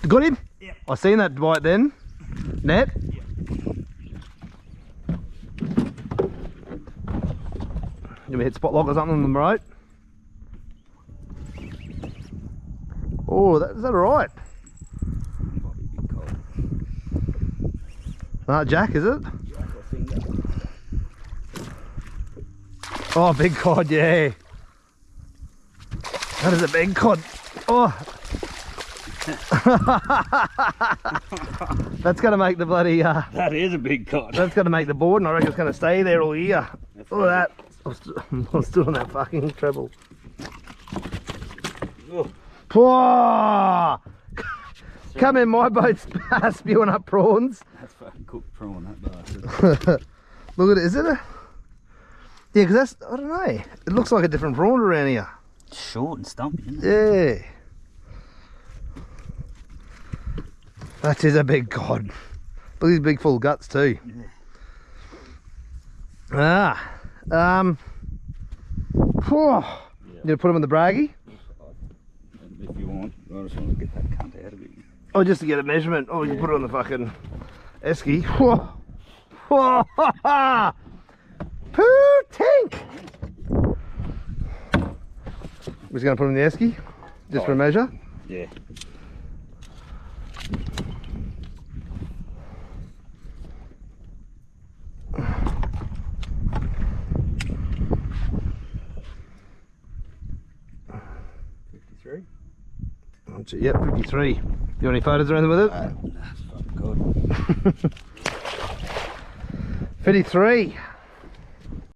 Got him? Yeah. I seen that bite then. Net? Yeah. You hit spot lock or something on them, right? Oh, is that alright? Jack, is it? Oh, big cod, yeah. That is a big cod. Oh. That's going to make the bloody... That is a big cod. That's going to make the board, and I reckon it's going to stay there all year. Look at that. I'm still on that fucking treble. Oh. Come in, my boat's spewing up prawns. That's fucking cooked prawn, that bastard. Look at it, is it a... Yeah, because that's, I don't know, it looks like a different prawn around here. Short and stumpy, isn't it? Yeah. That is a big cod. Look at these big full guts too. Yeah. Whew. You gonna put them in the braggy? If you want, I just want to get that cunt out of it. Oh, just to get a measurement. Oh, you can put it on the fucking esky. Whoa. Whoa. Poo tank. We're just gonna put them in the esky, just for a measure. Yeah. Yep, 53. You want any photos or anything with it? That's fucking good. 53.